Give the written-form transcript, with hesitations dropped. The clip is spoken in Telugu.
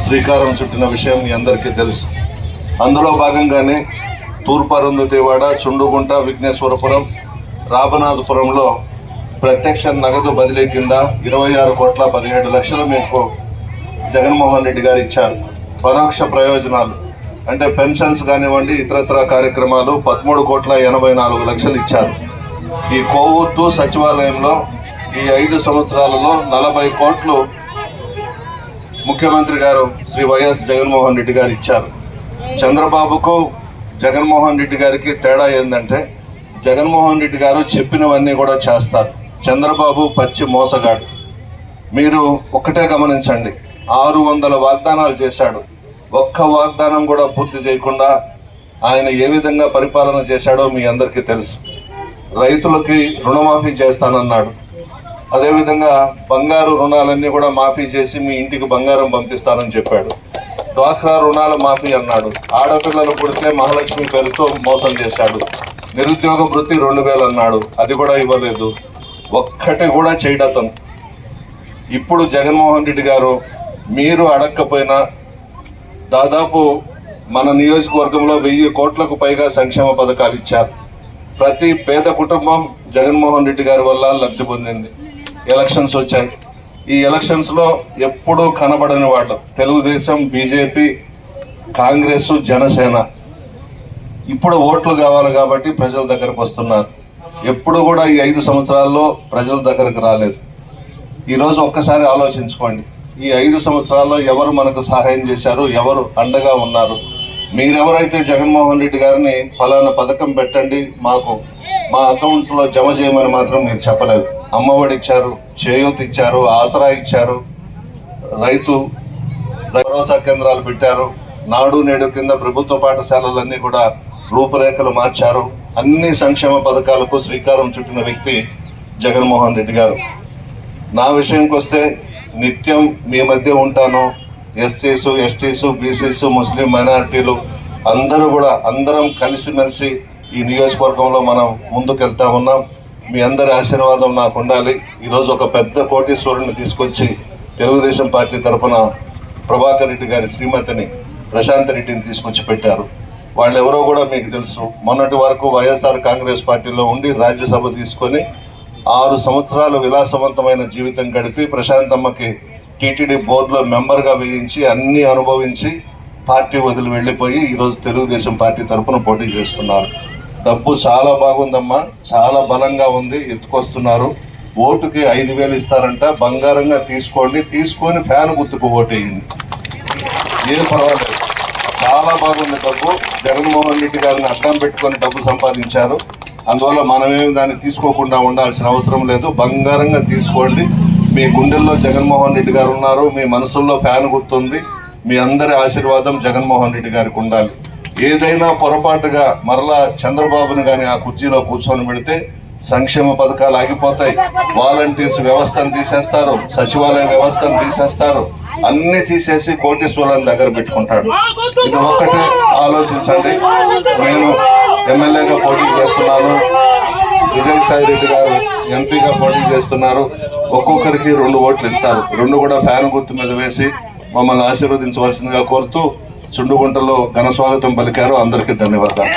శ్రీకారం చుట్టిన విషయం మీ అందరికీ తెలుసు. అందులో భాగంగానే తూర్పు అరుంధతివాడ, చుండుగుంట, విఘ్నేశ్వరపురం, రామనాథపురంలో ప్రత్యక్ష నగదు బదిలీ కింద 26,17,00,000 మీకు జగన్మోహన్ రెడ్డి గారు ఇచ్చారు. పరోక్ష ప్రయోజనాలు అంటే పెన్షన్స్ కానివ్వండి, ఇతరత్ర కార్యక్రమాలు 13,84,00,000 ఇచ్చారు. ఈ కోవూరు సచివాలయంలో ఈ 5 సంవత్సరాలలో 40 కోట్లు ముఖ్యమంత్రి గారు శ్రీ వైఎస్ జగన్మోహన్ రెడ్డి గారు ఇచ్చారు. చంద్రబాబుకు జగన్మోహన్ రెడ్డి గారికి తేడా ఏంటంటే, జగన్మోహన్ రెడ్డి గారు చెప్పినవన్నీ కూడా చేస్తారు, చంద్రబాబు పచ్చి మోసగాడు. మీరు ఒక్కటే గమనించండి, 600 వాగ్దానాలు చేశాడు, ఒక్క వాగ్దానం కూడా పూర్తి చేయకుండా ఆయన ఏ విధంగా పరిపాలన చేశాడో మీ అందరికీ తెలుసు. రైతులకి రుణమాఫీ చేస్తానన్నాడు, అదేవిధంగా బంగారు రుణాలన్నీ కూడా మాఫీ చేసి మీ ఇంటికి బంగారం పంపిస్తానని చెప్పాడు. డ్వాక్రా రుణాల మాఫీ అన్నాడు, ఆడపిల్లలు పుడితే మహాలక్ష్మి పేరుతో మోసం చేశాడు. నిరుద్యోగ వృత్తి 2,000 అన్నాడు, అది కూడా ఇవ్వలేదు. ఒక్కటి కూడా చేయడతను. ఇప్పుడు జగన్మోహన్ రెడ్డి గారు మీరు అడక్కపోయినా దాదాపు మన నియోజకవర్గంలో 1000 కోట్లకు పైగా సంక్షేమ పథకాలు ఇచ్చారు. ప్రతి పేద కుటుంబం జగన్మోహన్ రెడ్డి గారి వల్ల లబ్ధి పొందింది. ఎలక్షన్స్ వచ్చాయి, ఈ ఎలక్షన్స్లో ఎప్పుడూ కనబడని వాళ్ళు తెలుగుదేశం, బీజేపీ, కాంగ్రెస్, జనసేన. ఇప్పుడు ఓట్లు కావాలి కాబట్టి ప్రజల దగ్గరకు వస్తున్నారు. ఎప్పుడు కూడా ఈ 5 సంవత్సరాల్లో ప్రజల దగ్గరకు రాలేదు. ఈరోజు ఒక్కసారి ఆలోచించుకోండి, ఈ 5 సంవత్సరాల్లో ఎవరు మనకు సహాయం చేశారు, ఎవరు అండగా ఉన్నారు? మీరెవరైతే జగన్మోహన్ రెడ్డి గారిని ఫలానా పథకం పెట్టండి, మాకు మా అకౌంట్స్లో జమ చేయమని మాత్రం మీరు చెప్పలేదు. అమ్మఒడి ఇచ్చారు, చేయూత ఇచ్చారు, ఆసరా ఇచ్చారు, రైతు భరోసా కేంద్రాలు పెట్టారు, నాడు నేడు కింద ప్రభుత్వ పాఠశాలలన్నీ కూడా రూపురేఖలు మార్చారు. అన్ని సంక్షేమ పథకాలకు శ్రీకారం చుట్టిన వ్యక్తి జగన్మోహన్ రెడ్డి గారు. నా విషయంకి వస్తే నిత్యం మీ మధ్య ఉంటాను. ఎస్సీసు, ఎస్టీసు, బీసీసు, ముస్లిం మైనారిటీలు అందరం కలిసిమెలిసి ఈ నియోజకవర్గంలో మనం ముందుకెళ్తా ఉన్నాం. మీ అందరి ఆశీర్వాదం నాకు ఉండాలి. ఈరోజు ఒక పెద్ద కోటీశ్వరుని తీసుకొచ్చి తెలుగుదేశం పార్టీ తరఫున ప్రభాకర్ రెడ్డి గారి శ్రీమతిని ప్రశాంత్ రెడ్డిని తీసుకొచ్చి పెట్టారు. వాళ్ళెవరో కూడా మీకు తెలుసు. మొన్నటి వరకు వైఎస్ఆర్ కాంగ్రెస్ పార్టీలో ఉండి రాజ్యసభ తీసుకొని 6 సంవత్సరాలు విలాసవంతమైన జీవితం గడిపి ప్రశాంతమ్మకి టీటీడీ బోర్డులో మెంబర్గా వేయించి అన్నీ అనుభవించి పార్టీ వదిలి వెళ్ళిపోయి ఈరోజు తెలుగుదేశం పార్టీ తరఫున పోటీ చేస్తున్నారు. డబ్బు చాలా బాగుందమ్మా, చాలా బలంగా ఉంది, ఎత్తుకొస్తున్నారు. ఓటుకి 5,000 ఇస్తారంట, బంగారంగా తీసుకోండి, తీసుకొని ఫ్యాన్ గుర్తుకు ఓటేయండి, ఏం పర్వాలేదు. చాలా బాగుంది డబ్బు. జగన్మోహన్ రెడ్డి గారిని అడ్డం పెట్టుకొని డబ్బు సంపాదించారు. అందువల్ల మనమేమి దాన్ని తీసుకోకుండా ఉండాల్సిన అవసరం లేదు. బంగారంగా తీసుకోండి. మీ గుండెల్లో జగన్మోహన్ రెడ్డి గారు ఉన్నారు, మీ మనసుల్లో ఫ్యాన్ గుర్తుంది. మీ అందరి ఆశీర్వాదం జగన్మోహన్ రెడ్డి గారికి ఉండాలి. ఏదైనా పొరపాటుగా మరలా చంద్రబాబుని కానీ ఆ కుర్చీలో కూర్చొని పెడితే సంక్షేమ పథకాలు ఆగిపోతాయి, వాలంటీర్స్ వ్యవస్థను తీసేస్తారు, సచివాలయ వ్యవస్థను తీసేస్తారు, అన్ని తీసేసి కోటీశ్వరులను దగ్గర పెట్టుకుంటాడు. ఇది ఒక్కటే ఆలోచించండి. నేను ఎమ్మెల్యేగా పోటీ చేస్తున్నాను, విజయసాయి రెడ్డి గారు ఎంపీగా పోటీ చేస్తున్నారు. ఒక్కొక్కరికి 2 ఓట్లు ఇస్తారు. 2 కూడా ఫ్యాన్ గుర్తు మీద వేసి మమ్మల్ని ఆశీర్వదించవలసిందిగా కోరుతూ చుండుగుంటలో ఘన స్వాగతం పలికారు. అందరికీ ధన్యవాదాలు.